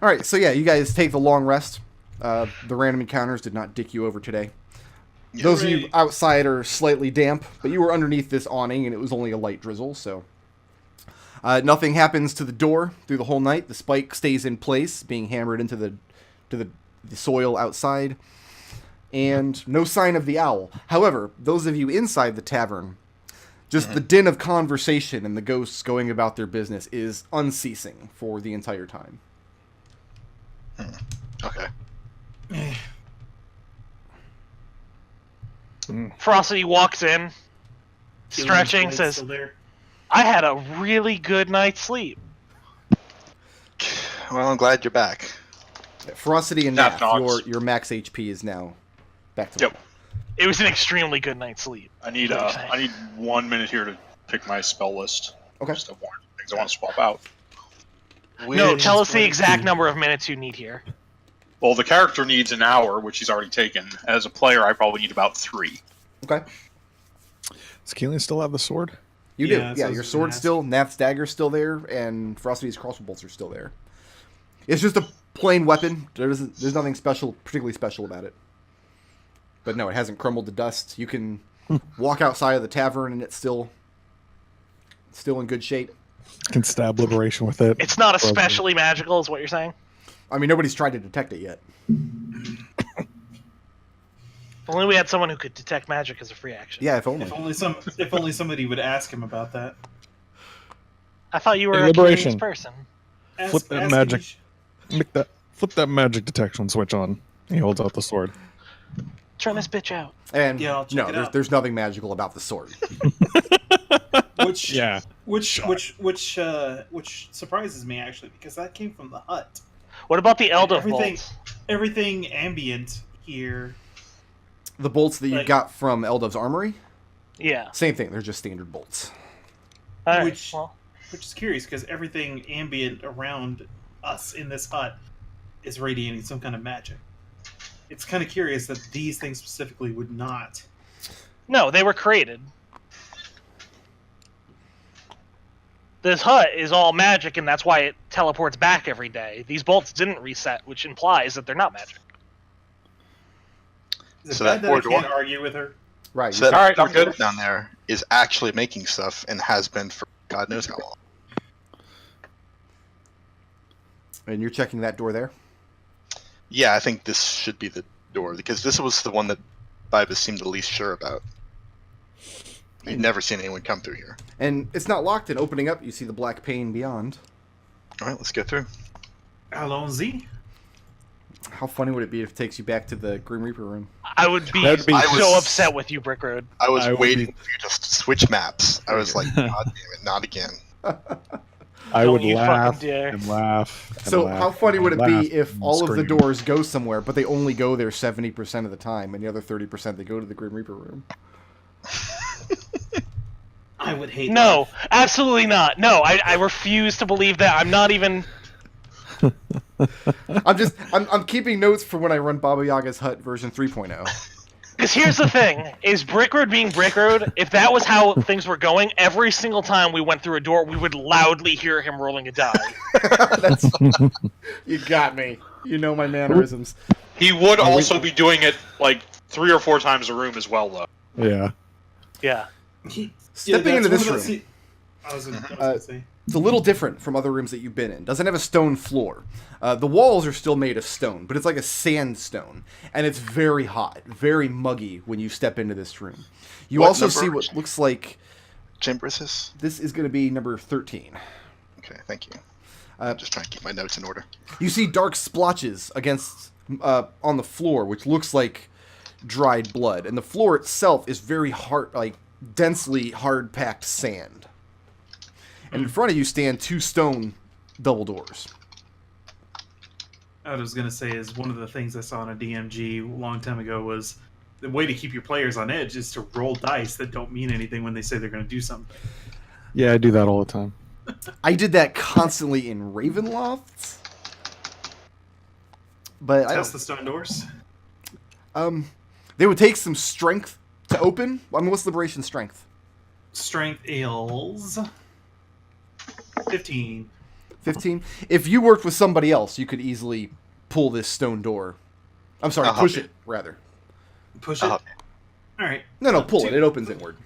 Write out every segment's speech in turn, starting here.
All right, so yeah, you guys take the long rest. The random encounters did not dick you over today. Yeah. Those of you outside are slightly damp, but you were underneath this awning, and it was only a light drizzle, so... nothing happens to the door through the whole night. The spike stays in place, being hammered into the soil outside. And no sign of the owl. However, those of you inside the tavern, just the din of conversation and the ghosts going about their business is unceasing for the entire time. Okay. Frosty walks in, stretching, says, I had a really good night's sleep. Well, I'm glad you're back. Ferocity and Nath, your max HP is now back to Yep. It was an extremely good night's sleep. I need 1 minute here to pick my spell list. Okay. Just have one things I want to swap out. No, tell us the exact number of minutes you need here. Well, the character needs an hour, which he's already taken. As a player, I probably need about 3. Okay. Does Kelian still have the sword? You do. Yeah, your sword's still, Nath's dagger's still there, and Ferocity's crossbow bolts are still there. It's just a plain weapon. There's nothing special, particularly special about it. But no, it hasn't crumbled to dust. You can walk outside of the tavern, and it's still in good shape. Can stab liberation with it. It's not especially magical, is what you're saying? I mean, nobody's tried to detect it yet. If only we had someone who could detect magic as a free action. Yeah, if only. If only somebody would ask him about that. I thought you were a Liberation. curious person. Flip that magic. Flip that magic detection switch on. He holds out the sword. Turn this bitch out. And Yeah, I'll check it out. there's nothing magical about the sword. Which surprises me actually, because that came from the hut. What about the Eldove bolts? Everything ambient here. The bolts that you got from Eldove's armory? Yeah. Same thing. They're just standard bolts. All right, Which is curious, because everything ambient around us in this hut is radiating some kind of magic. It's kind of curious that these things specifically would not. No, they were created. This hut is all magic, and that's why it teleports back every day. These bolts didn't reset, which implies that they're not magic. Is it So bad that that I board can't one- argue with her? Right. So that Alright, I'm door good. down there is actually making stuff and has been for God knows how long. And you're checking that door there? Yeah, I think this should be the door, because this was the one that Bibus seemed the least sure about. You've never seen anyone come through here. And it's not locked, and opening up, you see the black pane beyond. Alright, let's go through. Allons-y. How funny would it be if it takes you back to the Grim Reaper room? I would be, That'd be- so upset with you, Brick Road. I was I would waiting be- for you to switch maps. I was like, God damn it, not again. I Don't would you laugh fucking dare. and laugh. And So laugh how funny and would it laugh be if and all of the scream. doors go somewhere, but they only go there 70% of the time, and the other 30% they go to the Grim Reaper room? I would hate No, absolutely not. No, I refuse to believe that. I'm not even... I'm keeping notes for when I run Baba Yaga's Hut version 3.0. Because here's the thing, is Brick Road being Brick Road, if that was how things were going, every single time we went through a door, we would loudly hear him rolling a die. That's you got me. You know my mannerisms. He would also be doing it like 3 or 4 times a room as well, though. Yeah. Yeah. Stepping into this room, I was gonna say. it's a little different from other rooms that you've been in. Doesn't have a stone floor. The walls are still made of stone, but it's like a sandstone, and it's very hot, very muggy when you step into this room. You What also number? see what looks like Chimbrisis? this is going to be number 13. Okay, thank you. I'm just trying to keep my notes in order. You see dark splotches against on the floor, which looks like dried blood, and the floor itself is very hard, like densely hard-packed sand. And in front of you stand 2 stone double doors. I was gonna say is one of the things I saw in a DMG a long time ago was the way to keep your players on edge is to roll dice that don't mean anything when they say they're gonna do something. Yeah, I do that all the time. I did that constantly in Ravenloft. But I Test don't, the stone doors. they would take some strength to open. I mean, what's liberation strength? Strength is 15. 15. If you worked with somebody else, you could easily pull this stone door. I'm sorry, push it, rather. Push it? All right. No, pull it. It opens inward.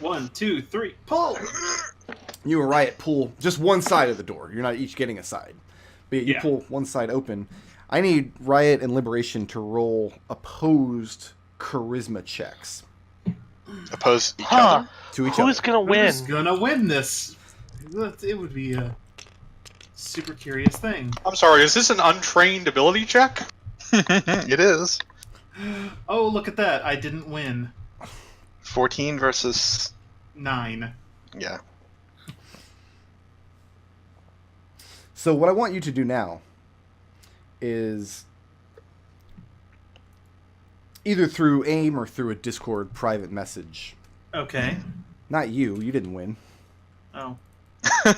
1, 2, 3, pull! You and Riot pull just one side of the door. You're not each getting a side. But you Yeah. pull one side open. I need Riot and Liberation to roll opposed charisma checks. Oppose each Huh? other. To each Who's other. gonna win? Who's gonna win this? It would be a super curious thing. I'm sorry, is this an untrained ability check? It is. Oh, look at that. I didn't win. 14 versus... 9. Yeah. So what I want you to do now is either through AIM or through a Discord private message. Okay. Not you. You didn't win. Oh. I'm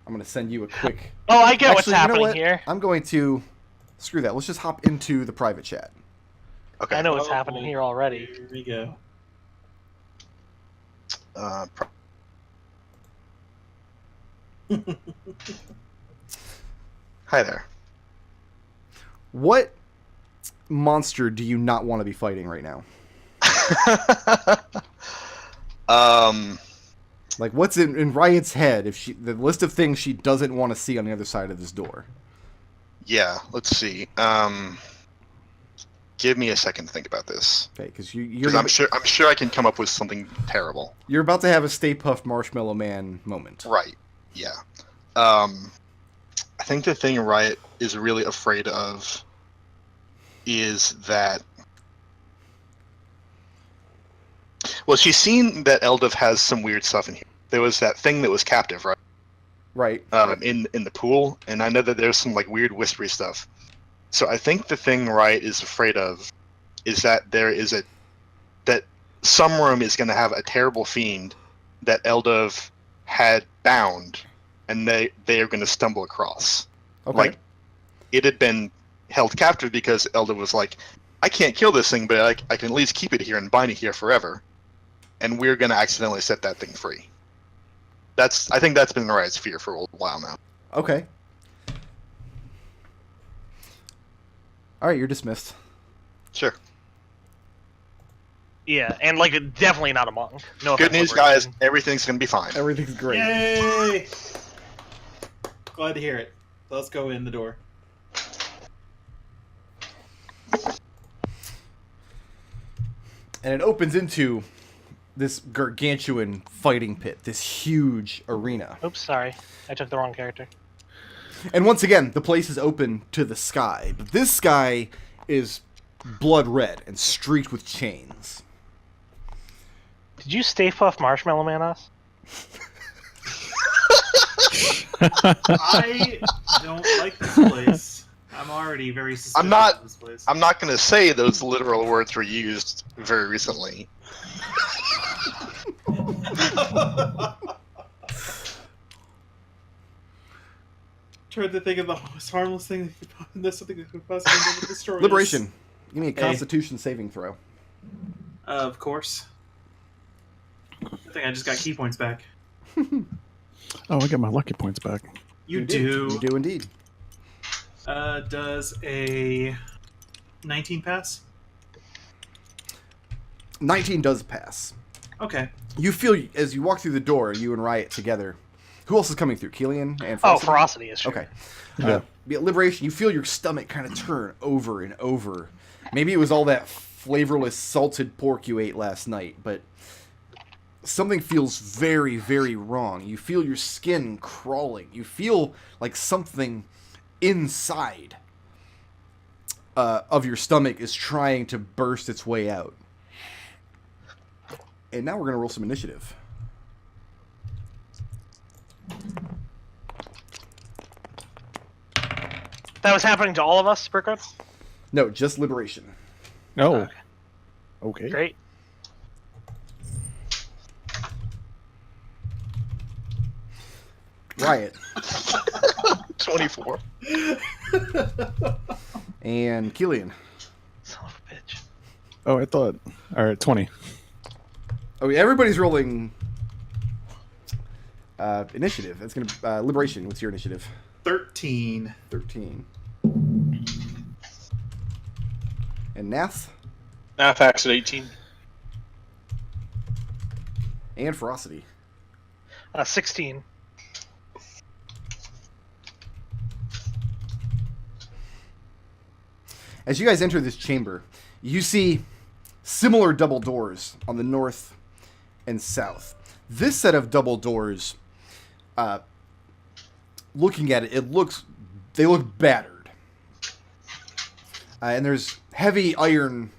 going to send you a quick... Oh, I get what's Actually, you know happening what? here. I'm going to... Screw that. Let's just hop into the private chat. Okay. I know what's Oh, happening here already. Here we go. Hi there. What monster do you not want to be fighting right now? Like, what's in Riot's head? If the list of things she doesn't want to see on the other side of this door. Yeah, let's see. Give me a second to think about this. Okay, because I'm sure I can come up with something terrible. you're about to have a Stay Puft Marshmallow Man moment. Right. Yeah. I think the thing Riot is really afraid of is that... Well, she's seen that Eldove has some weird stuff in here. There was that thing that was captive, right? Right. In the pool, and I know that there's some like weird whispery stuff. So I think the thing Riot is afraid of is that that some room is going to have a terrible fiend that Eldove had bound, and they are going to stumble across. Okay. Like, it had been held captive because Eldove was like, I can't kill this thing, but I can at least keep it here and bind it here forever. And we're going to accidentally set that thing free. I think that's been Riot's fear for a while now. Okay. All right, you're dismissed. Sure. Yeah, and like definitely not a monk. No Good offense, news, Liberation. guys. Everything's going to be fine. Everything's great. Yay! Glad to hear it. Let's go in the door. And it opens into this gargantuan fighting pit, this huge arena. Oops, sorry, I took the wrong character. And once again, the place is open to the sky, but this sky is blood red and streaked with chains. Did you Stay Puft Marshmallow Man us? I don't like this place. I'm already very suspicious of this place. I'm not going to say those literal words were used very recently. Tried to think of the most harmless thing that could, that's something that could possibly destroy Liberation. Give me a Hey. Constitution saving throw. This. Of course. I think I just got key points back. Oh, I got my lucky points back. You do. You do indeed. Does a 19 pass? 19 does pass. Okay. You feel, as you walk through the door, you and Riot together. Who else is coming through? Kelian and Oh, Ferocity? Ferocity is true. Okay. Yeah. Liberation, you feel your stomach kind of turn over and over. Maybe it was all that flavorless salted pork you ate last night, but something feels very, very wrong. You feel your skin crawling. You feel like something inside of your stomach is trying to burst its way out. And now we're going to roll some initiative. That was happening to all of us, Brickroad? No, just Liberation. No. Okay. Great. Riot. 24. And Kelian. Son of a bitch. Oh, I thought. All right, 20. Oh, yeah, everybody's rolling Initiative. That's going to Liberation. What's your initiative? 13. 13. And Nath? Nath at 18. And Ferocity. 16. As you guys enter this chamber, you see similar double doors on the north and south. This set of double doors, looking at it, they look battered. And there's heavy iron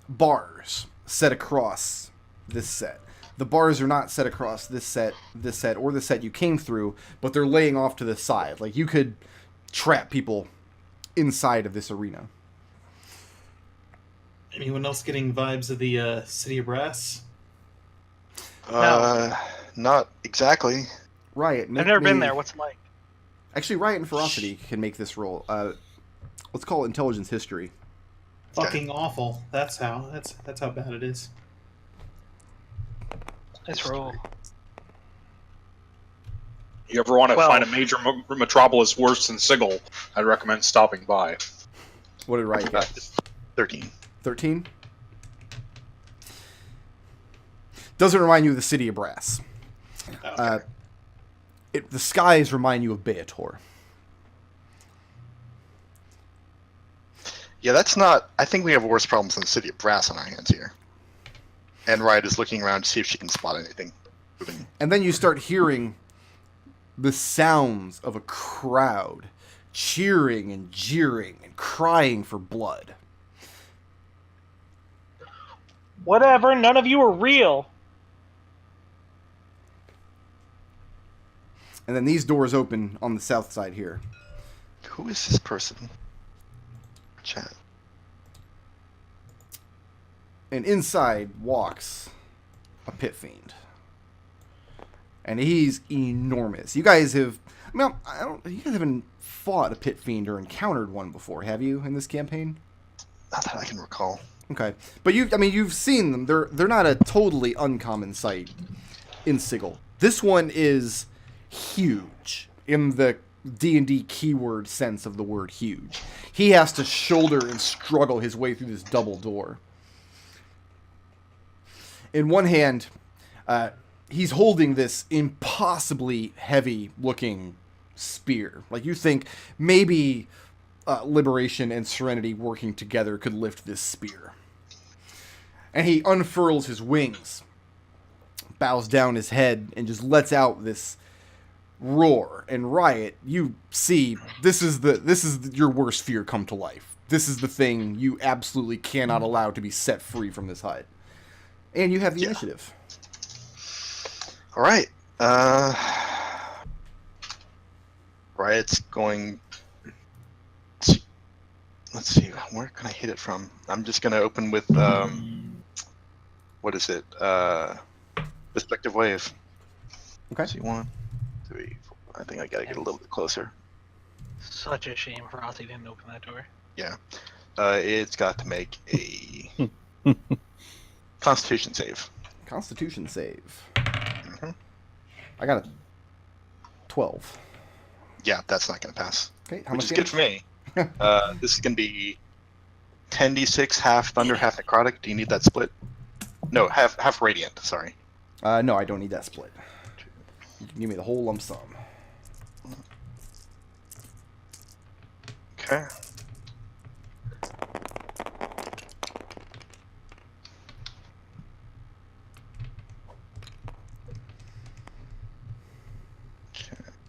bars set across this set. The bars are not set across this set, or the set you came through, but they're laying off to the side. Like, you could trap people inside of this arena. Anyone else getting vibes of the City of Brass? Not exactly. Riot. I've never been there. What's it like? Actually, Riot and Ferocity can make this roll. Let's call it Intelligence History. Fucking awful. That's how bad it is. Nice roll. You ever want to 12. find a major metropolis worse than Sigil, I'd recommend stopping by. What did Riot get? 13. 13? Doesn't remind you of the City of Brass. Okay. The skies remind you of Beator. Yeah, that's not... I think we have worse problems than the City of Brass on our hands here. And Riot is looking around to see if she can spot anything moving. And then you start hearing the sounds of a crowd cheering and jeering and crying for blood. Whatever, none of you are real. And then these doors open on the south side here. Who is this person? Chat. And inside walks a pit fiend. And he's enormous. You guys have... you guys haven't fought a pit fiend or encountered one before, have you, in this campaign? Not that I can recall. Okay. But you've seen them. They're not a totally uncommon sight in Sigil. This one is huge in the D&D keyword sense of the word huge. He has to shoulder and struggle his way through this double door. In one hand, he's holding this impossibly heavy-looking spear. Like, you think maybe Liberation and Serenity working together could lift this spear. And he unfurls his wings, bows down his head, and just lets out this roar. And Riot, you see, this is your worst fear come to life. This is the thing you absolutely cannot allow to be set free from this hut. And you have the initiative. All right. Riot's going... Let's see, where can I hit it from? I'm just going to open with... what is it? Perspective Wave. Okay. Let's see, 1, 3, 4. I think I got to get a little bit closer. Such a shame Ferocity didn't open that door. Yeah. It's got to make a Constitution save. Constitution save. Mm-hmm. I got a 12. Yeah, that's not going to pass. Okay, how Which much is good for me. This is going to be 10d6, half Thunder, half Necrotic. Do you need that split? No, half Radiant, sorry. No, I don't need that split. You can give me the whole lump sum. Okay.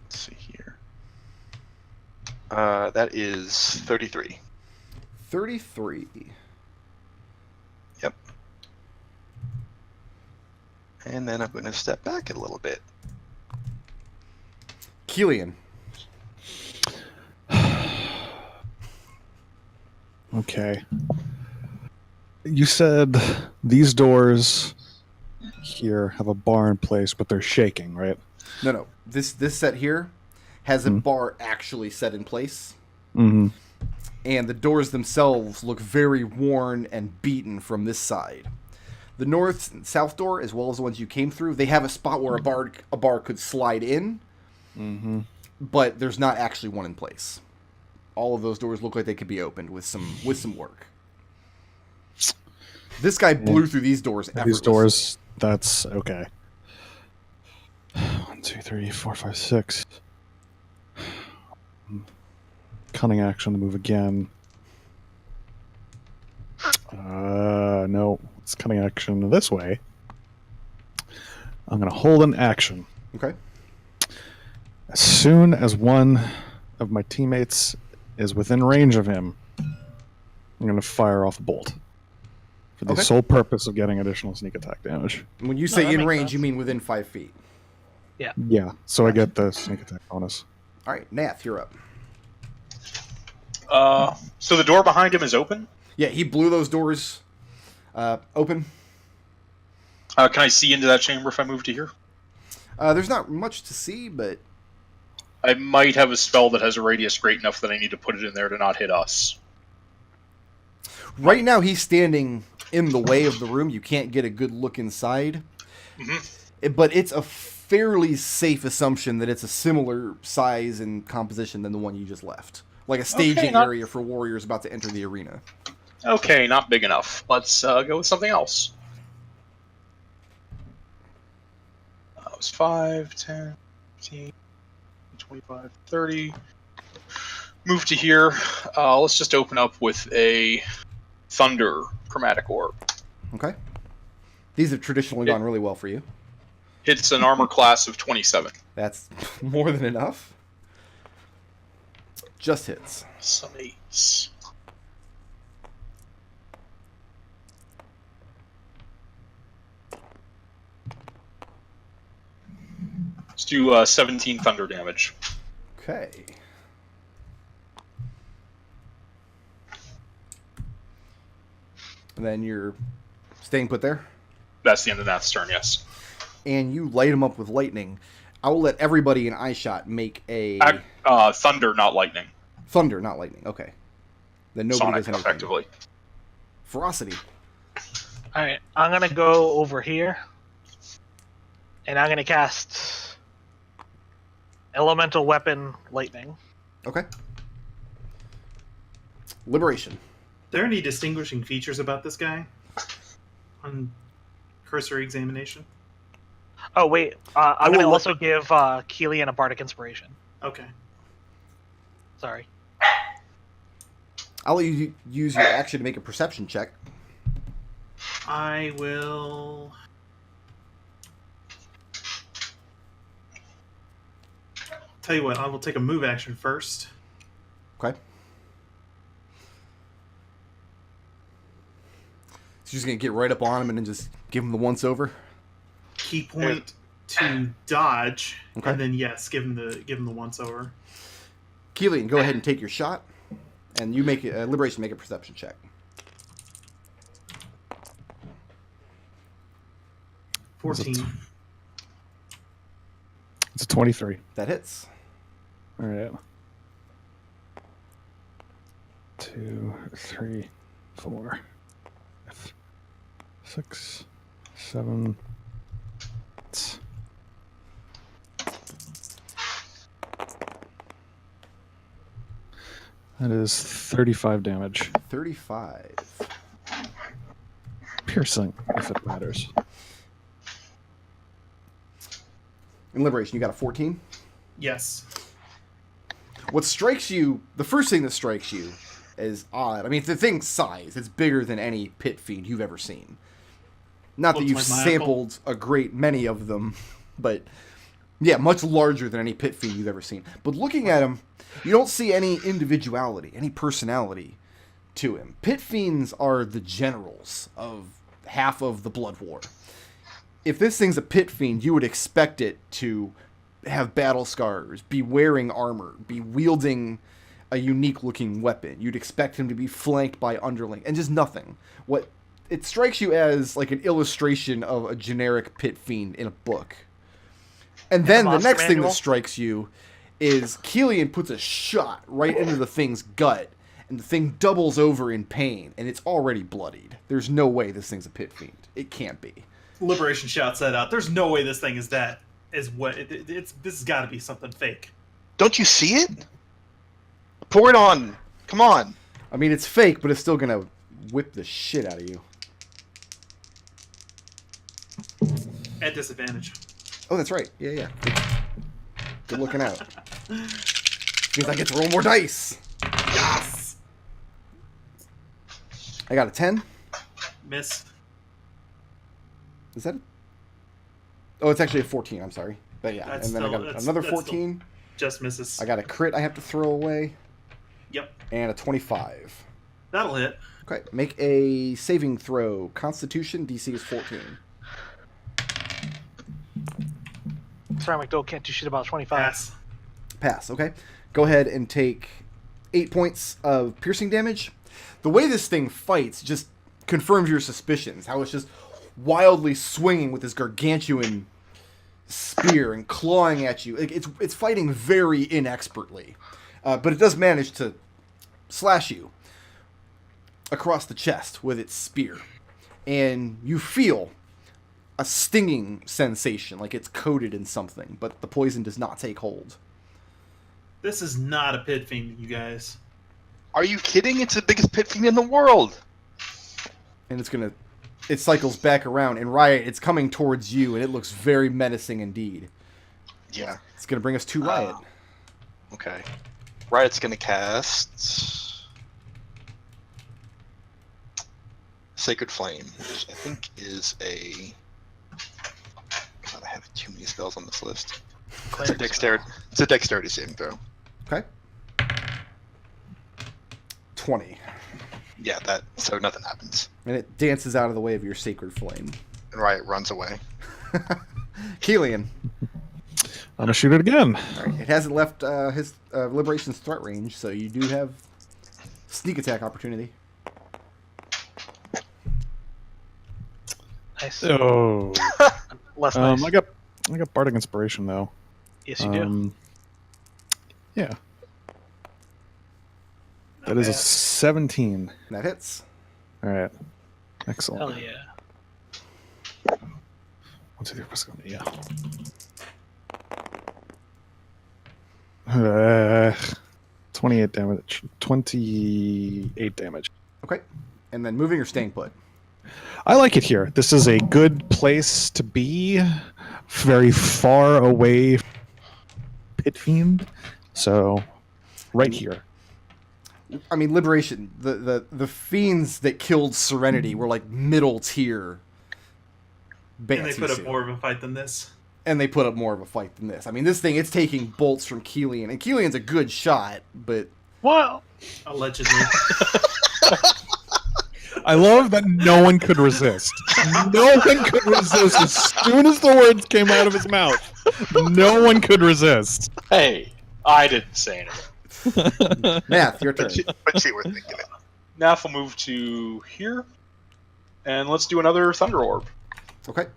Let's see here. That is 33. 33. Yep. And then I'm going to step back a little bit. Kelian. Okay. You said these doors here have a bar in place, but they're shaking, right? No. This set here has a bar actually set in place. Mm-hmm. And the doors themselves look very worn and beaten from this side. The north and south door, as well as the ones you came through, they have a spot where a bar could slide in, but there's not actually one in place. All of those doors look like they could be opened with some work. This guy blew through these doors effortlessly. These doors, that's okay. 1, 2, 3, 4, 5, 6. Cunning action to move again. No, it's cunning action this way. I'm going to hold an action. Okay. As soon as one of my teammates is within range of him, I'm going to fire off a bolt. For the sole purpose of getting additional sneak attack damage. When you say in range, sense. you mean within 5 feet. Yeah, so I get the sneak attack bonus. All right, Nath, you're up. So the door behind him is open? Yeah, he blew those doors open. Can I see into that chamber if I move to here? There's not much to see, but... I might have a spell that has a radius great enough that I need to put it in there to not hit us. Right now, he's standing in the way of the room. You can't get a good look inside. But it's a fairly safe assumption that it's a similar size and composition than the one you just left. Like a staging area for warriors about to enter the arena. Okay, not big enough. Let's go with something else. That was 5, 10, 15, 25, 30. Move to here. Let's just open up with a Thunder Chromatic Orb. Okay. These have traditionally gone really well for you. Hits an armor class of 27. That's more than enough. Just hits. Some 8s. Let's do 17 thunder damage. Okay. And then you're staying put there? That's the end of Nath's turn, yes. And you light him up with lightning. I will let everybody in eyeshot make a... Thunder, not lightning. Thunder, not lightning. Okay. Then nobody Sonic, does anything. effectively. Ferocity. Alright, I'm gonna go over here. And I'm gonna cast Elemental Weapon Lightning. Okay. Liberation. Are there any distinguishing features about this guy on cursory examination? Oh, wait. I'm going to also give Kelian a Bardic Inspiration. Okay. Sorry. I'll let you use your action to make a perception check. I will... Tell you what, I will take a move action first. Okay. So you're just going to get right up on him and then just give him the once-over? Key point to dodge, Okay. and then yes, give him the once over. Kelian, go ahead and take your shot, and you make Liberation, make a perception check. 14. It's a 23. That hits. All right. 2, 3, 4, 5, 6, 7. That is 35 damage. 35. Piercing, if it matters. In Liberation, you got a 14? Yes. What strikes you, the first thing that strikes you is odd. I mean, the thing's size, it's bigger than any pit fiend you've ever seen. Not that Looks you've like my sampled a great many of them, but yeah, much larger than any pit fiend you've ever seen. But looking at him, you don't see any individuality, any personality to him. Pit fiends are the generals of half of the Blood War. If this thing's a pit fiend, you would expect it to have battle scars, be wearing armor, be wielding a unique looking weapon. You'd expect him to be flanked by underling, and just nothing. What it strikes you as like an illustration of a generic pit fiend in a book. And then the Monster next thing manual? that strikes you is Kelian puts a shot right into the thing's gut, and the thing doubles over in pain, and it's already bloodied. There's no way this thing's a pit fiend. It can't be. Liberation shouts that out. There's no way this thing is that. Is what it's. This has got to be something fake. Don't you see it? Pour it on. Come on. I mean, it's fake, but it's still gonna whip the shit out of you. At disadvantage. Oh, that's right. Yeah. Good looking out. Means I get to roll more dice. Yes. I got a 10. Miss. Is that? Oh, it's actually a 14. I'm sorry. But yeah, That's and then I got another 14. Just misses. I got a crit I have to throw away. Yep. And a 25. That'll hit. Okay, make a saving throw. Constitution DC is 14. Sorry, McDohl can't do shit about 25. Pass. Okay. Go ahead and take 8 points of piercing damage. The way this thing fights just confirms your suspicions. How it's just wildly swinging with this gargantuan spear and clawing at you. It's fighting very inexpertly, but it does manage to slash you across the chest with its spear, and you feel a stinging sensation, like it's coated in something, but the poison does not take hold. This is not a pit fiend, you guys. Are you kidding? It's the biggest pit fiend in the world. And it cycles back around, and Riot, it's coming towards you, and it looks very menacing indeed. Yeah. It's going to bring us to Riot. Okay. Riot's gonna cast Sacred Flame, which I think is a... God, I have too many spells on this list. It's a dexterity saving throw. Okay. 20. Yeah, so nothing happens. And it dances out of the way of your sacred flame. And Riot runs away. Kelian. I'm gonna shoot it again. All right. It hasn't left his Liberation's threat range, so you do have sneak attack opportunity. Nice. Oh. Less nice. I got Bardic Inspiration though. Yes, you do. Yeah. That is a 17. That hits. All right. Excellent. Hell yeah. 1, 2, 3, 4, yeah. 28 damage. 28 damage. Okay. And then moving or staying put? I like it here. This is a good place to be. Very far away from Pit Fiend. So, right here. I mean, Liberation, the fiends that killed Serenity were like middle tier. And they put up more of a fight than this. And they put up more of a fight than this. I mean, this thing, it's taking bolts from Kelian. And Kelian's a good shot, but... Well, allegedly. I love that no one could resist. No one could resist as soon as the words came out of his mouth. No one could resist. Hey, I didn't say anything. Nath, your turn. But you were thinking it. Nath will move to here, and let's do another Thunder Orb. Okay.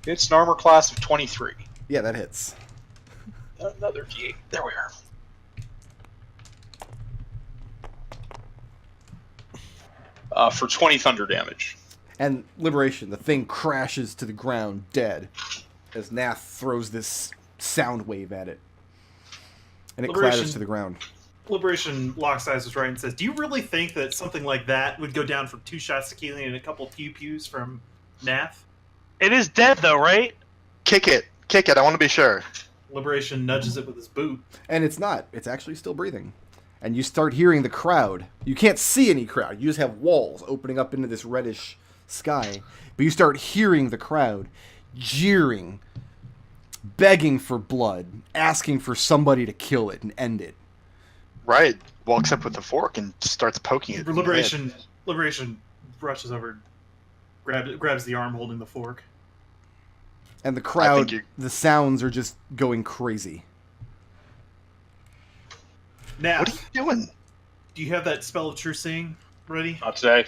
It's an armor class of 23. Yeah, that hits. Another D8. There we are. For 20 thunder damage. And Liberation, the thing crashes to the ground dead as Nath throws this sound wave at it. And it clatters to the ground. Liberation locks eyes with Ryan and says, "Do you really think that something like that would go down from 2 shots to Kelian and a couple pew-pews from Nath?" it is dead though, right? Kick it. Kick it. I want to be sure. Liberation nudges it with his boot. And it's not. It's actually still breathing. And you start hearing the crowd. You can't see any crowd. You just have walls opening up into this reddish sky. But you start hearing the crowd jeering, begging for blood, asking for somebody to kill it and end it. Riot walks up with the fork and starts poking it. Liberation rushes over, grabs the arm holding the fork. And the crowd, the sounds are just going crazy. Now, what are you doing? Do you have that spell of true seeing ready? Not today.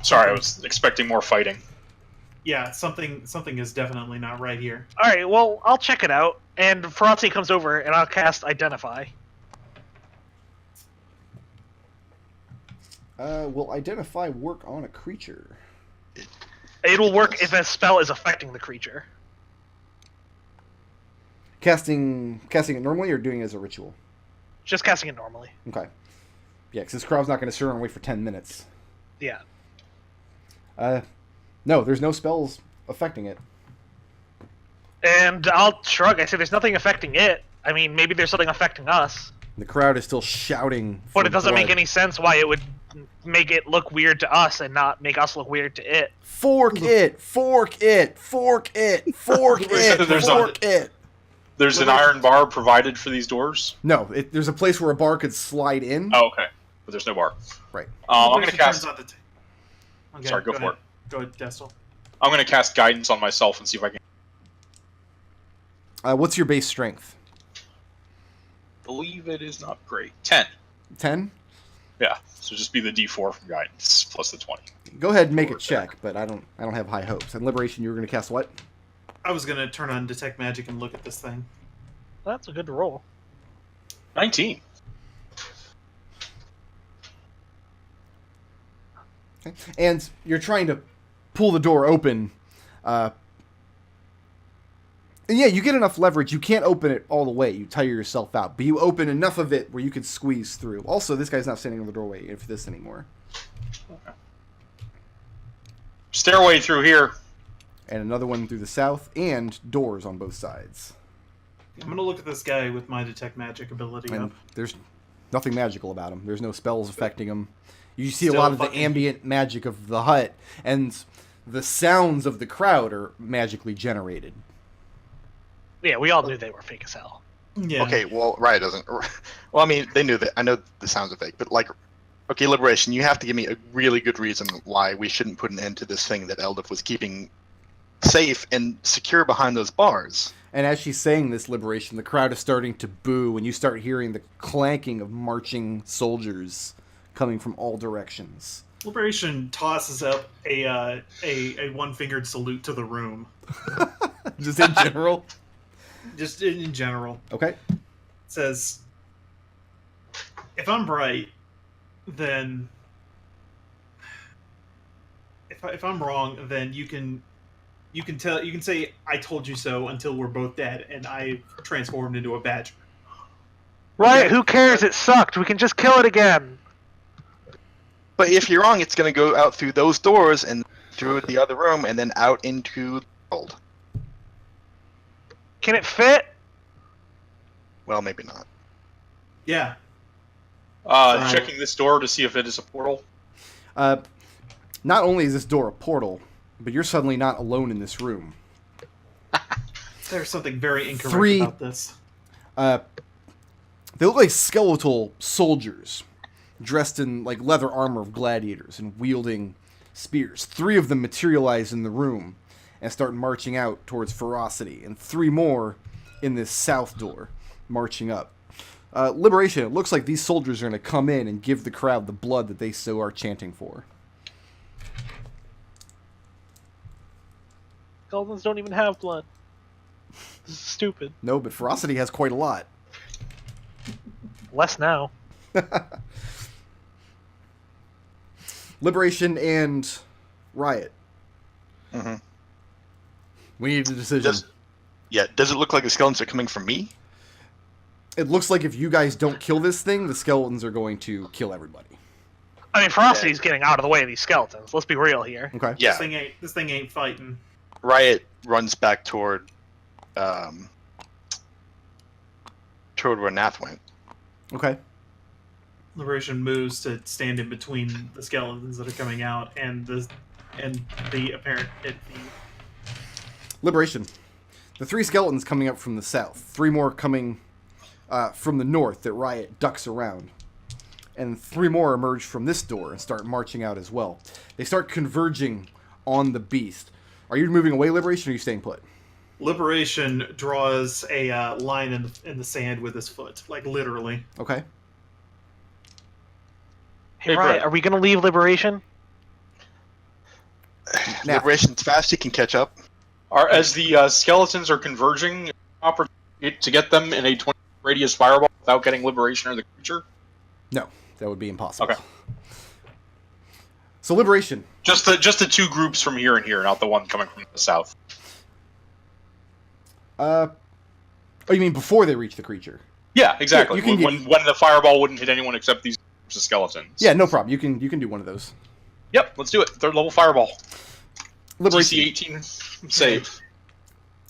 Sorry, I was expecting more fighting. yeah, something is definitely not right here. All right, well, I'll check it out. And Ferrazzi comes over, and I'll cast Identify. Will Identify work on a creature? It'll work if a spell is affecting the creature. Casting it normally or doing it as a ritual? Just casting it normally. Okay. Yeah, because this crowd's not going to sit around and wait for 10 minutes. Yeah. No, there's no spells affecting it. And I'll shrug. I say there's nothing affecting it. I mean, maybe there's something affecting us. The crowd is still shouting. But it doesn't make blood. any sense why it would make it look weird to us and not make us look weird to it. Fork it! Fork it! Fork it! Fork it! Fork it! There's an iron bar provided for these doors? No, there's a place where a bar could slide in. Oh, okay. But there's no bar. Right. I'm going to cast... Okay, Sorry, go for ahead. it. Go ahead, Destil. I'm going to cast Guidance on myself and see if I can... What's your base strength? believe it is not great. 10. 10? Yeah, so just be the D4 from Guidance plus the 20. Go ahead and make a check, but I don't have high hopes. And Liberation, you were going to cast what? I was going to turn on Detect Magic and look at this thing. That's a good roll. 19. Okay. And you're trying to pull the door open. And yeah, you get enough leverage. You can't open it all the way. You tire yourself out. But you open enough of it where you could squeeze through. Also, this guy's not standing on the doorway for this anymore. Okay. Stairway through here. And another one through the south, and doors on both sides. I'm going to look at this guy with my Detect Magic ability And up. there's nothing magical about him. There's no spells affecting him. You see Still a lot of the fucking- ambient magic of the hut, and the sounds of the crowd are magically generated. Yeah, we all knew they were fake as hell. Yeah. Okay, well, Riot doesn't. Well, I mean, they knew that. I know the sounds are fake, but like, okay, Liberation, you have to give me a really good reason why we shouldn't put an end to this thing that Eldove was keeping safe and secure behind those bars. And as she's saying this, Liberation, the crowd is starting to boo, and you start hearing the clanking of marching soldiers coming from all directions. Liberation tosses up a one-fingered salute to the room. Just in general. Just in general. Okay. It says, if I'm right, then... If I'm wrong, then you can say I told you so until we're both dead and I transformed into a badger. Right, who cares? It sucked. We can just kill it again. But if you're wrong, it's going to go out through those doors and through the other room and then out into the world. Can it fit? Well, maybe not. Yeah. Checking this door to see if it is a portal. Not only is this door a portal, but you're suddenly not alone in this room. There's something very incorrect about this. They look like skeletal soldiers, dressed in like leather armor of gladiators and wielding spears. 3 of them materialize in the room and start marching out towards Ferocity, and 3 more in this south door, marching up. Liberation, it looks like these soldiers are going to come in and give the crowd the blood that they so are chanting for. Skeletons don't even have blood. This is stupid. No, but Ferocity has quite a lot. Less now. Liberation and Riot. Mm-hmm. We need a decision. Does it look like the skeletons are coming from me? It looks like if you guys don't kill this thing, the skeletons are going to kill everybody. I mean, Ferocity's getting out of the way of these skeletons. Let's be real here. Okay. Yeah. This thing ain't fighting. Riot runs back toward where Nath went. Okay. Liberation moves to stand in between the skeletons that are coming out and the apparent Liberation. The 3 skeletons coming up from the south. 3 more coming from the north that Riot ducks around. And 3 more emerge from this door and start marching out as well. They start converging on the beast. Are you moving away, Liberation, or are you staying put? Liberation draws a line in the sand with his foot, like literally. Okay. Hey, Hey, Riot, Brett. are we going to leave Liberation? Now, Liberation's fast, you can catch up. As the skeletons are converging, opportunity to get them in a 20 radius fireball without getting liberation or the creature? no, that would be impossible. Okay. So liberation. Just the two groups from here and here, not the one coming from the south. Oh, you mean before they reach the creature? Yeah, exactly. You can when the fireball wouldn't hit anyone except these groups of skeletons. Yeah, no problem. You can do one of those. Yep, let's do it. Third level fireball. Liberation. DC 18 save.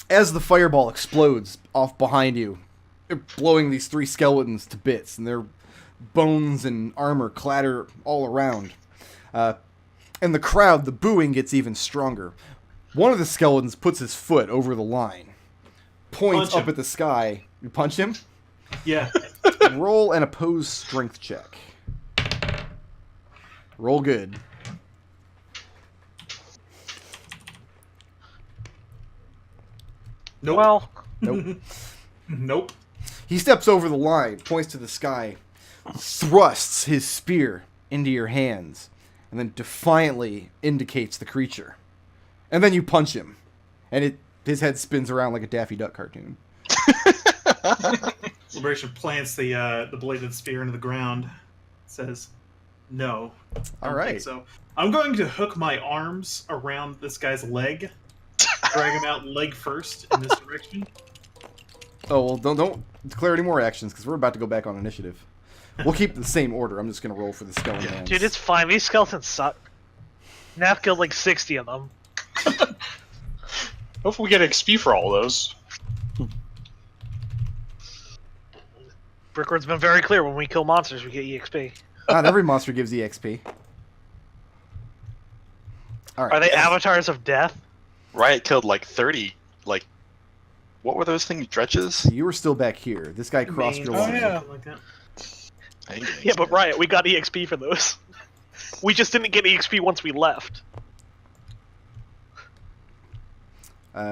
As the fireball explodes off behind you, they're blowing these 3 skeletons to bits, and their bones and armor clatter all around. And the crowd, the booing gets even stronger. One of the skeletons puts his foot over the line, points Punch up him. at the sky. You punch him? Yeah. Roll an opposed strength check. Roll good. Nope. Well, Nope. Nope. He steps over the line, points to the sky, thrusts his spear into your hands, and then defiantly indicates the creature. And then you punch him, and his head spins around like a Daffy Duck cartoon. Liberation plants the bladed spear into the ground. Says, "No, I All don't think right. so. I'm going to hook my arms around this guy's leg, drag him out leg first in this direction." Oh, well, don't declare any more actions, because we're about to go back on initiative. We'll keep the same order. I'm just going to roll for the skeleton hands. dude, it's fine. These skeletons suck. Nath killed like 60 of them. Hopefully we get XP for all those. Brickrod's been very clear. When we kill monsters, we get EXP. Not every monster gives EXP. All right. Are they avatars of death? Riot killed like 30, like, what were those things? Dretches? You were still back here. This guy crossed your Main- line. yeah. Like that. I ain't getting Yeah, but XP. Riot, we got EXP for those. We just didn't get EXP once we left.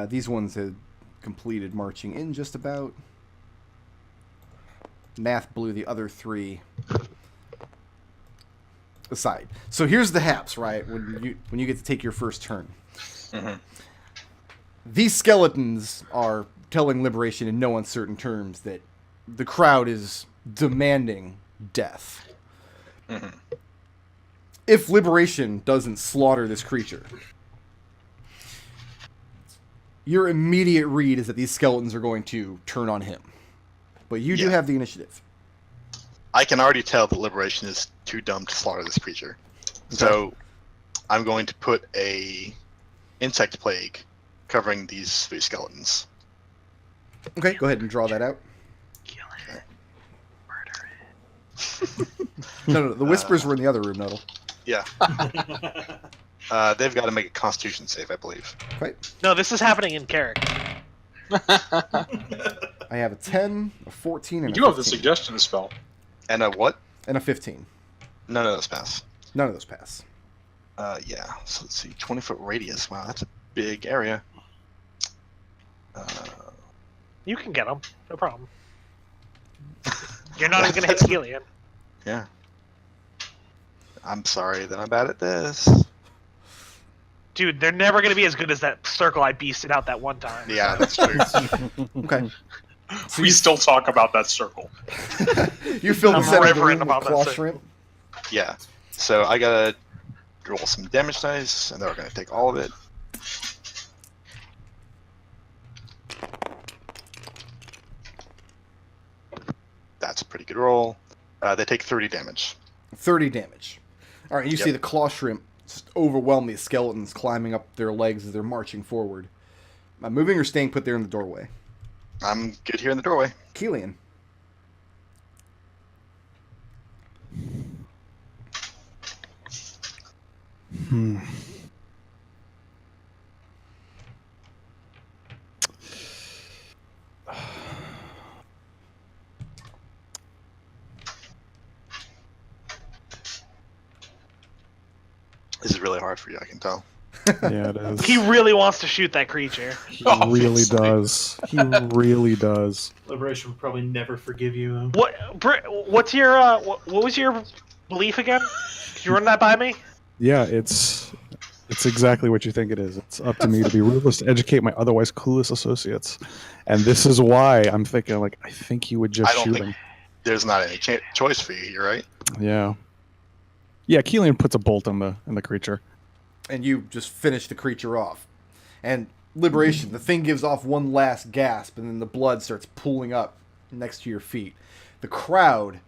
These ones had completed marching in just about. Nath blew the other 3 aside. So here's the haps, right? When you get to take your first turn. Mhm. These skeletons are telling Liberation in no uncertain terms that the crowd is demanding death. Mhm. If Liberation doesn't slaughter this creature, your immediate read is that these skeletons are going to turn on him. But you do Yeah. have the initiative. I can already tell that Liberation is too dumb to slaughter this creature. So I'm going to put a insect plague covering these 3 skeletons. Okay, go ahead and draw that out. Kill it. Murder it. No, the whispers were in the other room, Nodal. Yeah. They've got to make a Constitution save, I believe. Okay. No, this is happening in character. I have a 10, a 14, and You a do 15. have the suggestion spell. And a what? And a 15. None of those pass. None of those pass. Yeah. So let's see. 20-foot radius. Wow, that's a big area. You can get them. No problem. You're not even going to hit Kelian. Yeah. I'm sorry that I'm bad at this. Dude, they're never going to be as good as that circle I beasted out that one time. Yeah, that's true. Okay. We still talk about that circle. You filled the I'm center of the reverent room with about that claw thing. shrimp. Yeah. So I gotta roll some damage dice, and they're gonna take all of it. That's a pretty good roll. They take 30 damage. 30 damage. All right, you see Yep. the claw shrimp just overwhelm these skeletons climbing up their legs as they're marching forward. Am I moving or staying put there in the doorway? I'm good here in the doorway. Kelian. This is really hard for you, I can tell. Yeah, it is. He really wants to shoot that creature. He really Obviously. does. He really does. Liberation will probably never forgive you. What's your what was your belief again? Could you run that by me? Yeah, it's It's exactly what you think it is. It's up to me to be ruthless to educate my otherwise clueless associates. And this is why I'm thinking, like, I think you would just I don't shoot think- him. There's not any choice for you here, right? Yeah. Yeah, Kelian puts a bolt in the creature. And you just finish the creature off. And liberation, the thing gives off one last gasp, and then the blood starts pooling up next to your feet. The crowd,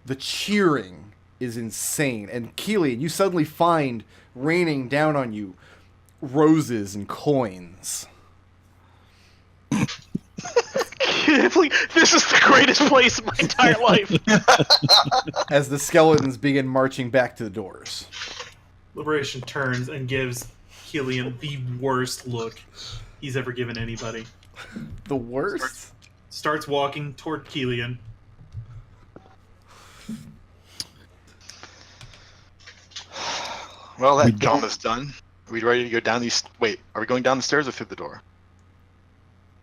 the cheering is insane. And Kelian, you suddenly find raining down on you roses and coins. This is the greatest place in my entire life. As the skeletons begin marching back to the doors. Liberation turns and gives Kelian the worst look he's ever given anybody. The worst? Starts walking toward Kelian. Well, that drama's done. Are we ready to go down these? Wait, are we going down the stairs or through the door?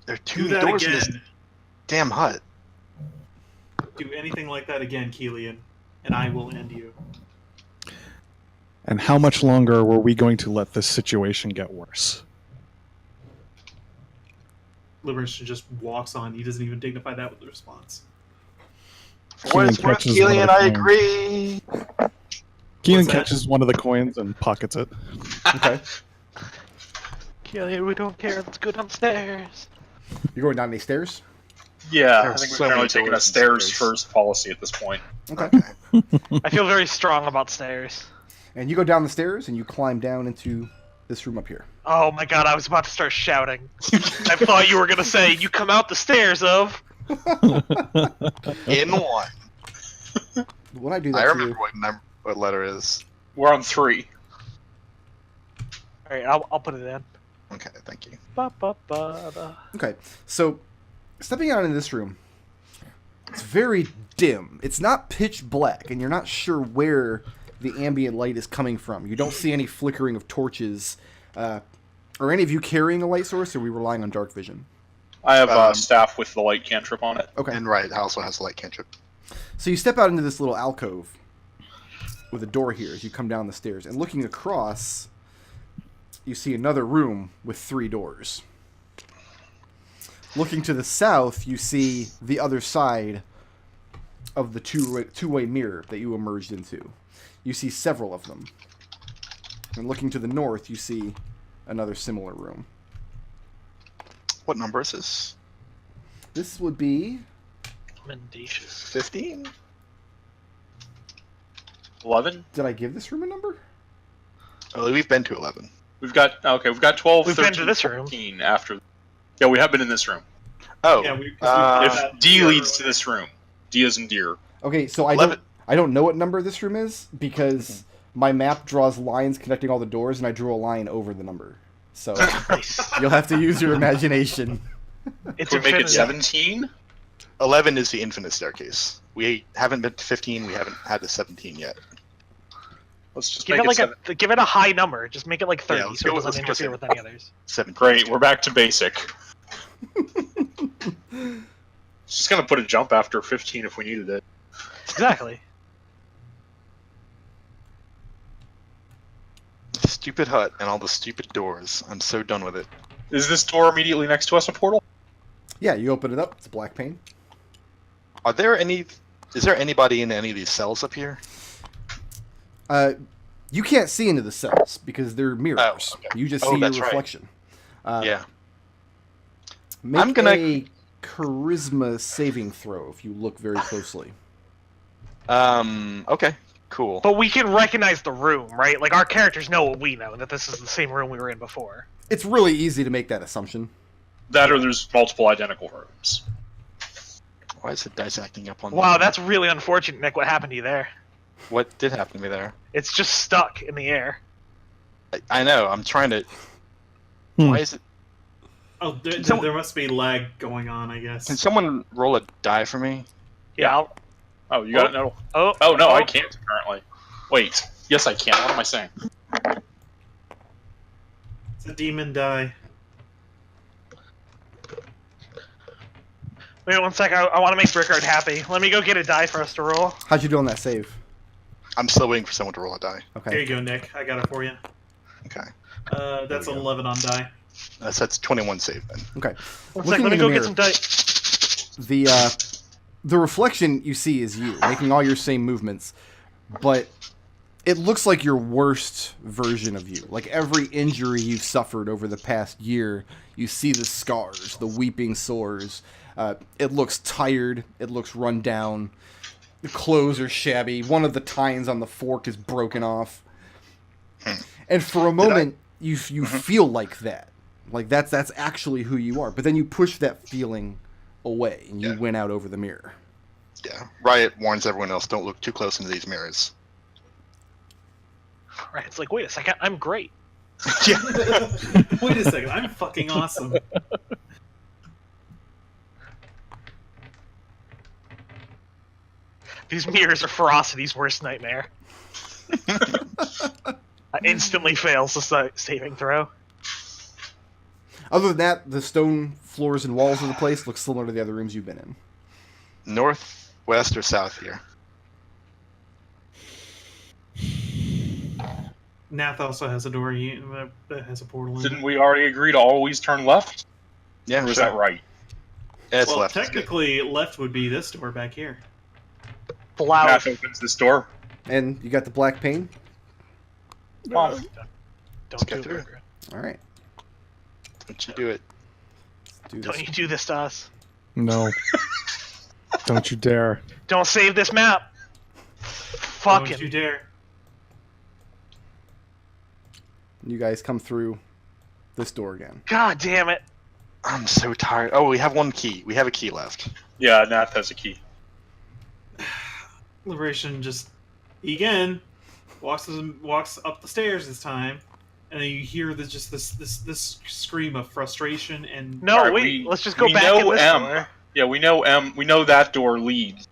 There are too Do many that doors in this again. damn hut. Do anything like that again, Kelian, and I will end you. And how much longer were we going to let this situation get worse? Liberation just walks on. He doesn't even dignify that with a response. For what it's worth, catches one of Kelian, the I coins. agree. Kelian What's that? catches one of the coins and pockets it. Okay. Kelian, we don't care. Let's go downstairs. You're going down these stairs? Yeah, There I are think we're so generally many taking a doors and stairs stairs. first policy at this point. Okay. I feel very strong about stairs. And you go down the stairs and you climb down into this room up here. Oh my god, I was about to start shouting. I thought you were gonna say, you come out the stairs of... In one. When I do that I to remember what letter is. We're on 3. Alright, I'll put it in. Okay, thank you. Ba, ba, ba, ba. Okay, so stepping out into this room, it's very dim. It's not pitch black, and you're not sure where the ambient light is coming from. You don't see any flickering of torches. Are any of you carrying a light source, or are we relying on dark vision? I have a staff with the light cantrip on it. Okay, And Riot also has a light cantrip. so you step out into this little alcove with a door here as you come down the stairs, and looking across, you see another room with 3 doors. Looking to the south, you see the other side of the two-way mirror that you emerged into. You see several of them. And looking to the north, you see another similar room. What number is this? This would be... Mendacious. 15? 11? Did I give this room a number? Oh, we've been to 11. We've got 12, We've been 13, to this room. 14 after. Yeah, we have been in this room. Oh, Yeah, we If D leads to this room, D is in deer. Okay, so I 11. don't know what number this room is because my map draws lines connecting all the doors, and I drew a line over the number. So Nice. you'll have to use your imagination. It's Can we make it infinity. 17? 11 is the infinite staircase. We haven't been to 15. We haven't had to 17 yet. Let's just Give make it it like give it a high number. Just make it like 30 let's so it go- doesn't let's go interfere with any others. 17. Great, we're back to basic. Just gonna put a jump after 15 if we needed it. Exactly. Stupid hut and all the stupid doors. I'm so done with it. Is this door immediately next to us a portal? Yeah, you open it up. It's a black pane. Are there any? Is there anybody in any of these cells up here? You can't see into the cells because they're mirrors. Oh, okay. You just Oh, see your that's right. reflection. Yeah. Make I'm gonna- a charisma saving throw if you look very closely. Okay. Cool. But we can recognize the room, right? Like our characters know what we know, that this is the same room we were in before. It's really easy to make that assumption. That or there's multiple identical rooms. Why is the dice acting up on me? Wow, that's really unfortunate, Nick. What happened to you there? What did happen to me there? It's just stuck in the air. I know. I'm trying to. Hmm. Why is it? Oh, So- there must be lag going on, I guess. Can someone roll a die for me? Yeah. I'll, Oh, you got it, Nodal? oh No, I can't currently. Wait. Yes, I can. What am I saying? It's a demon die. Wait 1 sec. I want to make Brickard happy. Let me go get a die for us to roll. How'd you do on that save? I'm still waiting for someone to roll a die. Here Okay. you go, Nick. I got it for you. Okay. That's There we go. 11 on die. That's 21 save then. Okay. One Looking sec, let me in the go mirror, get some dice. the reflection you see is you making all your same movements, but it looks like your worst version of you. Like every injury you've suffered over the past year, you see the scars, the weeping sores. It looks tired. It looks run down. The clothes are shabby. One of the tines on the fork is broken off. And for a moment, you feel like that. Like that's actually who you are. But then you push that feeling away, and you went out over the mirror. Yeah. Riot warns everyone else, don't look too close into these mirrors. Right, it's like, wait a second, I'm great. Yeah. Wait a second, I'm fucking awesome. These mirrors are Ferocity's worst nightmare. Instantly fails the saving throw. Other than that, the stone floors and walls of the place look similar to the other rooms you've been in. North, west, or south here? Nath also has a door that has a portal in Didn't it. we already agree to always turn left? Yeah, Or is sure. that right? Yeah, it's Well, left. technically, left would be this door back here. Blow. Nath opens this door. And you got the black pane. Well, Don't get do through. it. All right. Don't you do it. Let's do Don't this. you do this to us. No. Don't you dare. Don't save this map. Don't you Fucking. dare. You guys come through this door again. God damn it. I'm so tired. Oh, we have one key. We have a key left. yeah, Nath has a key. Liberation just again walks up the stairs this time, and then you hear this scream of frustration and No, Alright, wait. Let's just go we back know in this M. door. Yeah, we know We know that door leads.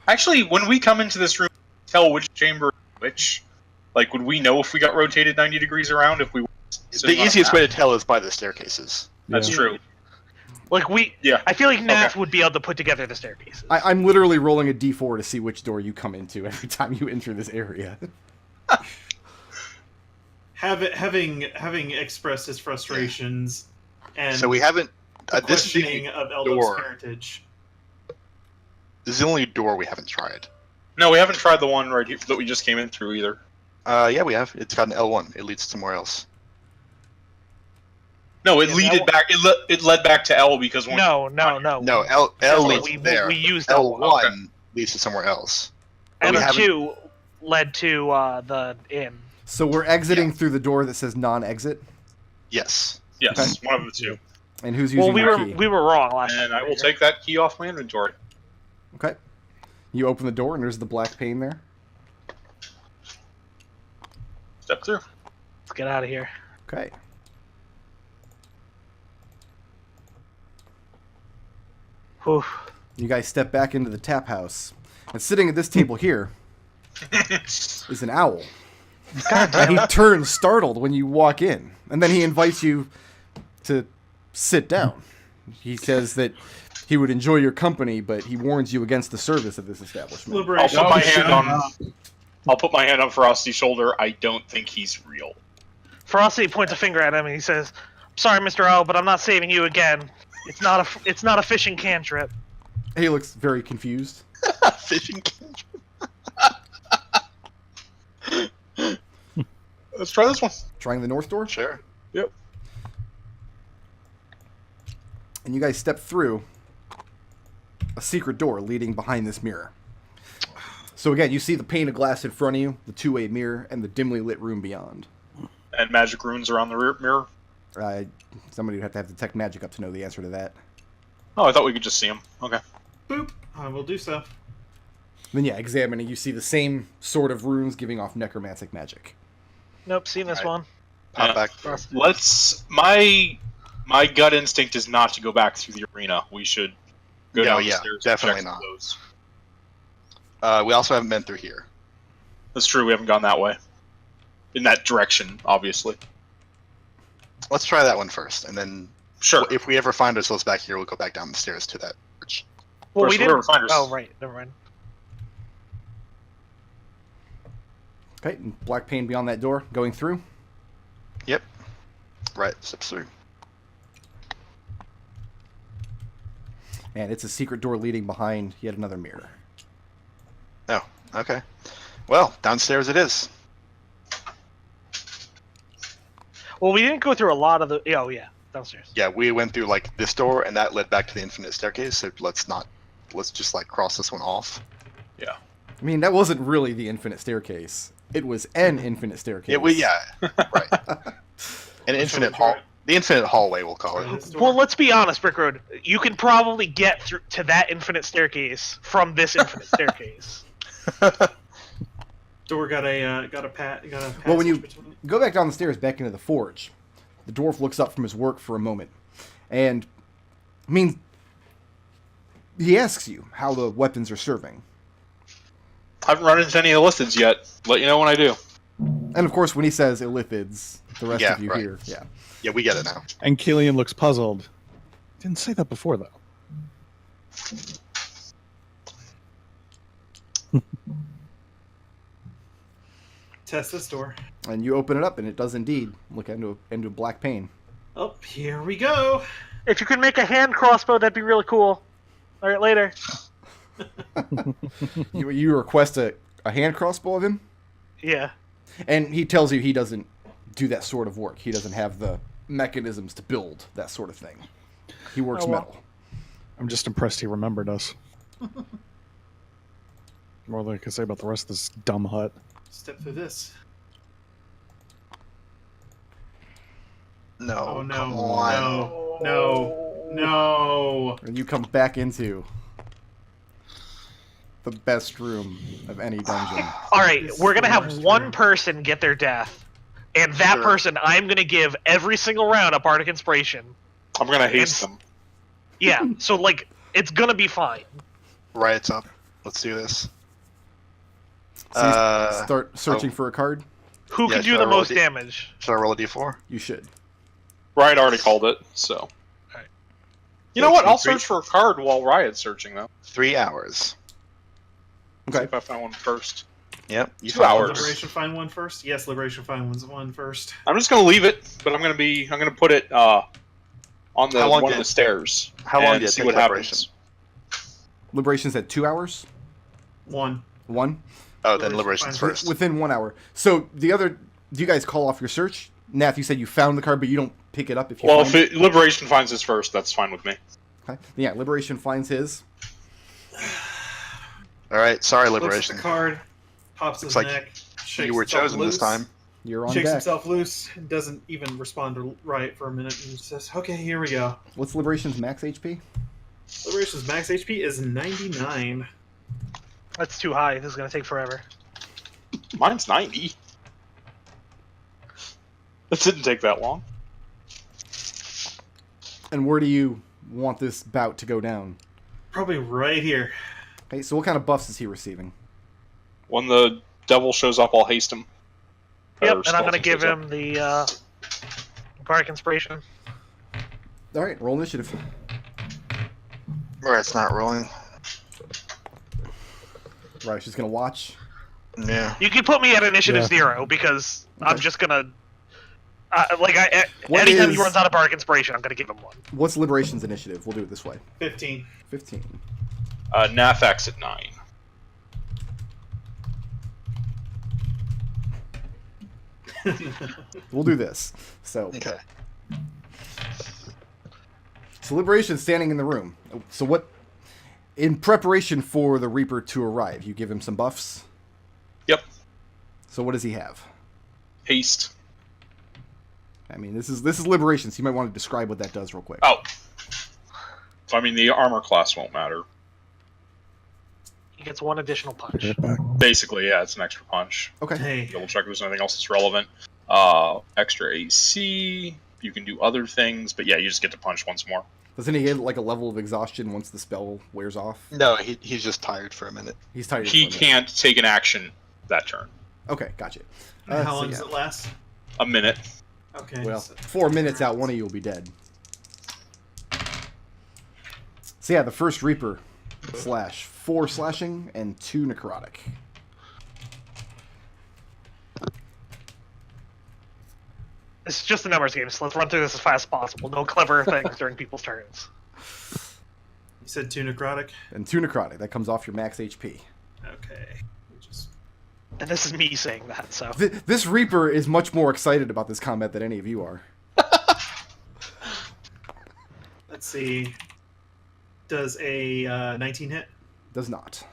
Actually, when we come into this room, tell which chamber is which. Like, would we know if we got rotated 90 degrees around if we? The easiest way to tell is by the staircases. That's Yeah. true. Like Yeah. I feel like Nath would be able to put together the staircases. I'm literally rolling a d4 to see which door you come into every time you enter this area. having expressed his frustrations and So we haven't. the This is the questioning of Eldove's door. parentage. This is the only door we haven't tried. No, we haven't tried the one right here that we just came in through either. Yeah, we have. It's got an L1. It leads somewhere else. No, it Yeah, leaded back. It led back to L because when No. No, L leads we, there. we used L1 leads to somewhere else. And we the haven't- 2 led to the inn. So we're exiting through the door that says non-exit. Yes. yes, one of the two. And who's using Well, the key? we were wrong last time. And I we will were here. take that key off my inventory. Okay. You open the door and there's the black pane there. Step through. Let's get out of here. Okay. Whew. You guys step back into the tap house. And sitting at this table here is an owl. And he turns startled when you walk in. And then he invites you to sit down. He says that he would enjoy your company, but he warns you against the service of this establishment. I'll Liberation. put my hand on. I'll put my hand on Frosty's shoulder. I don't think he's real. Ferocity points a finger at him and he says, "Sorry, Mr. O, but I'm not saving you again. It's not a fishing cantrip." He looks very confused. Fishing cantrip. Let's try this one. Trying the north door? Sure. And you guys step through a secret door leading behind this mirror. So again, you see the pane of glass in front of you, the two-way mirror, and the dimly lit room beyond. And magic runes around the rear mirror. Somebody would have to detect magic up to know the answer to that. Oh, I thought we could just see him. Okay. Boop. I will do so. Then yeah, examining, you see the same sort of runes giving off necromantic magic. Nope, seen this one. Pop Yeah. back. Let's. My gut instinct is not to go back through the arena. We should go No, down the yeah, stairs. and definitely check not. those. We also haven't been through here. That's true. We haven't gone that way. In that direction, obviously. Let's try that one first, and then Sure. if we ever find ourselves back here, we'll go back down the stairs to that church. Well, course, we we're didn't. gonna find Oh, right. Never mind. Okay, and black pane beyond that door, going through. Right, steps through. And it's a secret door leading behind yet another mirror. Oh, okay. Well, downstairs it is. Well, we didn't go through a lot of the. Oh yeah, downstairs. Yeah, we went through like this door, and that led back to the infinite staircase. So let's just like cross this one off. Yeah. I mean, that wasn't really the infinite staircase. It was an infinite staircase. Yeah, right. An infinite hall. The infinite hallway, we'll call it. Well, let's be honest, Brick Road. You can probably get through to that infinite staircase from this infinite staircase. Door got a passage Well, when you between it. go back down the stairs back into the forge, the dwarf looks up from his work for a moment. And, I mean, he asks you how the weapons are serving. I haven't run into any illithids yet. Let you know when I do. And, of course, when he says illithids, the rest Yeah, of you right. hear. Yeah. Yeah, we get it now. And Kelian looks puzzled. Didn't say that before, though. Test this door. And you open it up, and it does indeed look into a black pane. Oh, here we go. If you could make a hand crossbow, that'd be really cool. All right, later. You request a hand crossbow of him, Yeah. and he tells you he doesn't do that sort of work. He doesn't have the mechanisms to build that sort of thing. He works Oh, well. metal. I'm just impressed he remembered us. More than I could say about the rest of this dumb hut. Step through this. No, Oh no! come on. No! And you come back into the best room of any dungeon. All right, This we're gonna is the have worst one room. person get their death, and that Sure. person I'm gonna give every single round a bardic inspiration. I'm gonna haste them. Yeah, so like it's gonna be fine. Riot's up. Let's do this. So you start searching oh. for a card. Who Yeah, can do should the I roll most D- damage? Should I roll a d4? You should. Riot already called it, so. Alright. You know what? I'll Three- search for a card while Riot's searching, though. 3 hours. Okay. If I find one first. Yep. You 2 found hours. one. Liberation find one first. Yes, Liberation find one first. I'm just gonna leave it, but I'm gonna put it on the How long one did- of the stairs. how long and did it see take what Liberation? happens. Liberation's at 2 hours. One. 1 Oh, then Liberation Liberation's finds- first. within 1 hour. So the other, do you guys call off your search? Nath, you said you found the card, but you don't pick it up if you. Well, find if Liberation finds his first, that's fine with me. Okay. Yeah, Liberation finds his. Alright, sorry, Looks at Liberation. the card, pops his Looks like neck, shakes You were himself chosen loose, this time. You're on Shakes deck. himself loose and doesn't even respond to Riot for a minute and says, "Okay, here we go." What's Liberation's max HP? Liberation's max HP is 99. That's too high. This is gonna take forever. Mine's 90. That didn't take that long. And where do you want this bout to go down? Probably right here. Okay, so what kind of buffs is he receiving? When the devil shows up, I'll haste him. Yep, Or and I'm gonna Skeleton give shows up. him the bardic inspiration. All right, roll initiative. Riot's not rolling. Right, she's gonna watch. Yeah. You can put me at initiative Yeah. 0 because I'm Okay. just gonna. What Anytime is- he runs out of bardic inspiration, I'm gonna give him one. What's Liberation's initiative? We'll do it this way. 15. 15. Nath X at 9. We'll do this. So, Okay. so Liberation's standing in the room. So what? In preparation for the Reaper to arrive, you give him some buffs. Yep. So what does he have? Haste. I mean, this is Liberation, so you might want to describe what that does real quick. Oh. So, I mean, the armor class won't matter. He gets one additional punch. Basically, yeah, it's an extra punch. Okay. Hey. Double check if there's anything else that's relevant. Extra AC. You can do other things, but yeah, you just get to punch once more. Doesn't he get like a level of exhaustion once the spell wears off? No, he's just tired for a minute. He's tired. He for a minute. can't take an action that turn. Okay, gotcha. How so long yeah. does it last? A minute. Okay. Well, so- 4 minutes out, one of you will be dead. So yeah, the first Reaper slash 4 slashing and 2 necrotic. It's just a numbers game, so let's run through this as fast as possible. No clever things during people's turns. You said 2 necrotic? And 2 necrotic. That comes off your max HP. Okay. Just... And this is me saying that, so. This Reaper is much more excited about this combat than any of you are. Let's see. Does a 19 hit? Does not.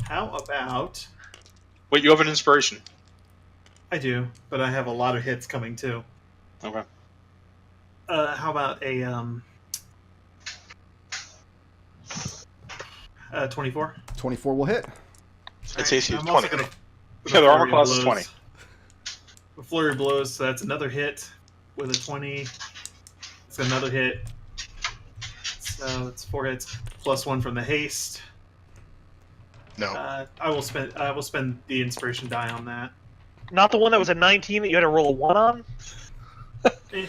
How about... Wait, you have an inspiration. I do, but I have a lot of hits coming too. Okay. How about a 24? 24 will hit. Its AC is I'm also 20. gonna Yeah, the armor flurry class is blows. 20. A flurry of blows, so that's another hit with a 20. It's another hit. So it's 4 hits plus 1 from the haste. No. I will spend the inspiration die on that. Not the one that was a 19 that you had to roll a 1 on? Eh.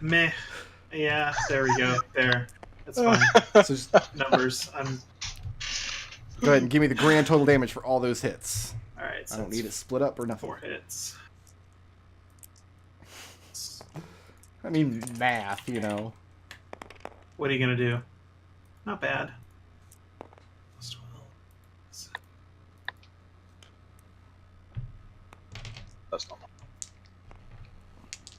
Meh. Yeah, there we go. There. That's fine. So just Numbers. go ahead and give me the grand total damage for all those hits. Alright, so I don't it's need it split up or nothing. 4 hits. I mean, math, you know. What are you gonna do? Not bad. Plus 12. That's not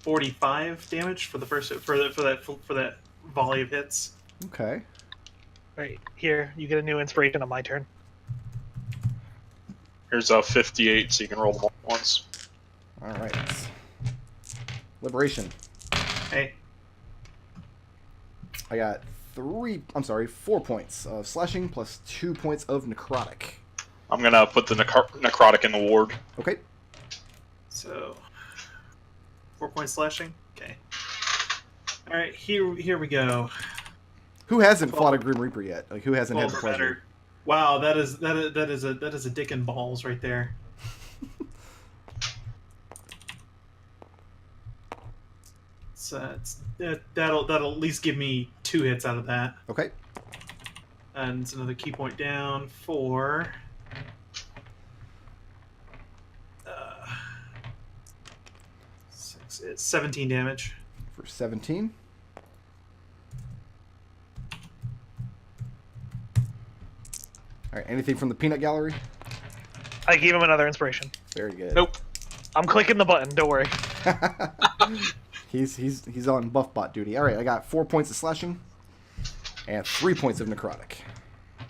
45 damage for the first for that volley of hits. Okay. Right, here, you get a new inspiration on my turn. Here's a 58, so you can roll them all at once. All right. Liberation. Hey, I got 4 points of slashing plus 2 points of necrotic. I'm gonna put the necrotic in the ward. Okay. so 4 points slashing. Okay. All right, here we go. Who hasn't fought a Grim Reaper yet? Like, who hasn't had the 12 or pleasure? better. Wow, that is a dick and balls right there. So that'll at least give me 2 hits out of that, Okay. and it's another key point down for. It's 17 damage. For 17. All right. Anything from the peanut gallery? I gave him another inspiration. Very good. Nope. I'm clicking the button, don't worry. He's on buff bot duty. All right. I got 4 points of slashing and 3 points of necrotic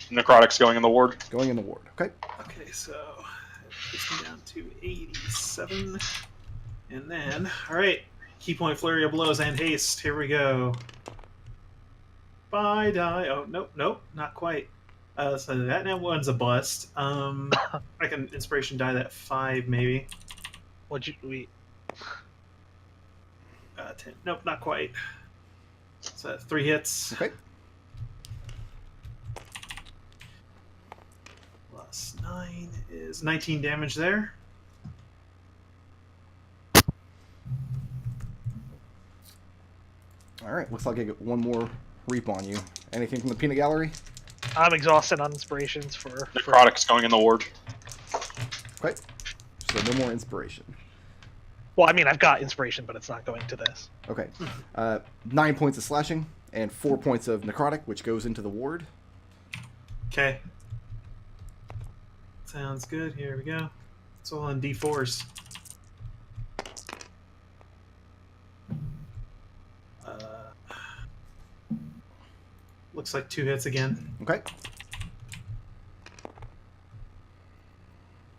Necrotic's going in the ward. going in the ward. Okay. Okay, so that takes me down to 87. And then, alright, key point, flurry of blows, and haste. Here we go. Bye, die. Oh, nope, not quite. So that now one's a bust. I can inspiration die that 5, maybe. We 10. Nope, not quite. So that's 3 hits. Okay. Plus 9 is 19 damage there. All right. Looks like I get one more reap on you. Anything from the peanut gallery? I'm exhausted on inspirations for Necrotic's going in the ward. Okay. So no more inspiration. well, I mean, I've got inspiration, but it's not going to this. Okay. 9 points of slashing and 4 points of necrotic, which goes into the ward. Okay. Sounds good. Here we go. It's all on D4s. Looks like 2 hits again. Okay.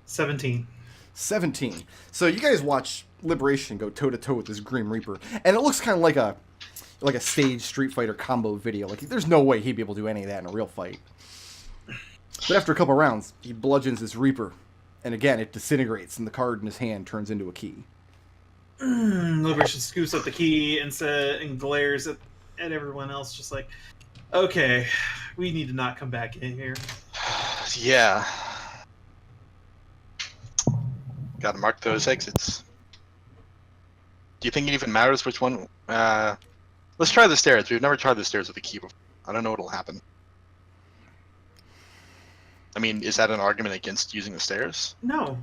17. 17. So you guys watch Liberation go toe to toe with this Grim Reaper, and it looks kind of like a staged Street Fighter combo video. Like, there's no way he'd be able to do any of that in a real fight. But after a couple rounds, he bludgeons this Reaper, and again it disintegrates, and the card in his hand turns into a key. Liberation scoops up the key and glares at everyone else, just like, okay, we need to not come back in here. Yeah. Gotta mark those exits. Do you think it even matters which one? Let's try the stairs. We've never tried the stairs with a key before. I don't know what'll happen. I mean, is that an argument against using the stairs? No,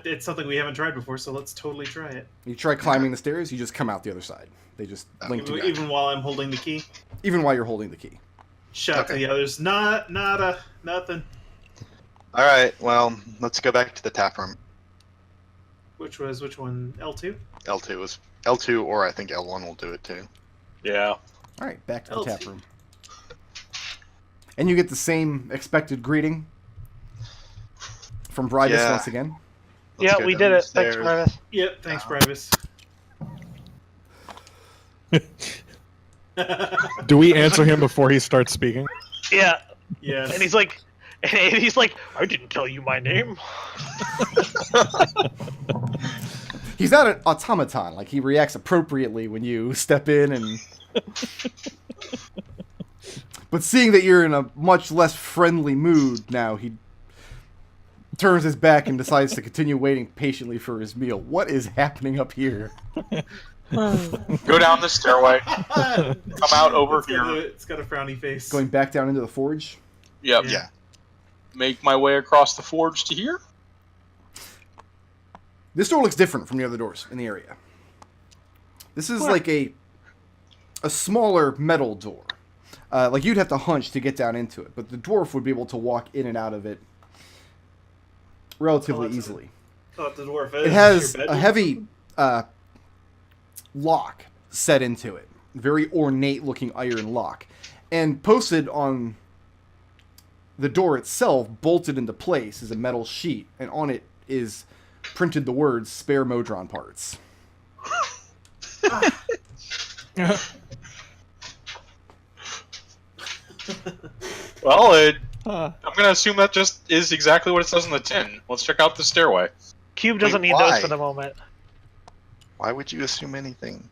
it's something we haven't tried before, so let's totally try it. You try climbing the stairs, you just come out the other side. They just link together. Even while I'm holding the key? Even while you're holding the key. Shout to the others, nada, nothing. Alright, well, let's go back to the tap room. Which one? L2? L2, or I think L1 will do it too. Yeah. Alright, back to the LT. tap room. And you get the same expected greeting from Bribus Yeah. once again. Let's Yeah, go we down did the it. Thanks, stairs. Bribus. Yep, thanks, Bribus. Do we answer him before he starts speaking? Yeah, Yes. and he's like, I didn't tell you my name. He's not an automaton. Like, he reacts appropriately when you step in and... But seeing that you're in a much less friendly mood now, he turns his back and decides to continue waiting patiently for his meal. What is happening up here? Go down the stairway. Come out over here. It's got a frowny face. Going back down into the forge? Yep. Yeah. Yeah. Make my way across the forge to here. This door looks different from the other doors in the area. This is like a smaller metal door. Like, you'd have to hunch to get down into it, but the dwarf would be able to walk in and out of it relatively easily. Thought the dwarf It has a heavy lock set into it. Very ornate looking iron lock. And posted on the door itself, bolted into place, is a metal sheet. And on it is printed the words, "Spare Modron parts." Well, I'm gonna assume that just is exactly what it says on the tin. Let's check out the stairway. Cube doesn't Wait, need those why? for the moment. Why would you assume anything?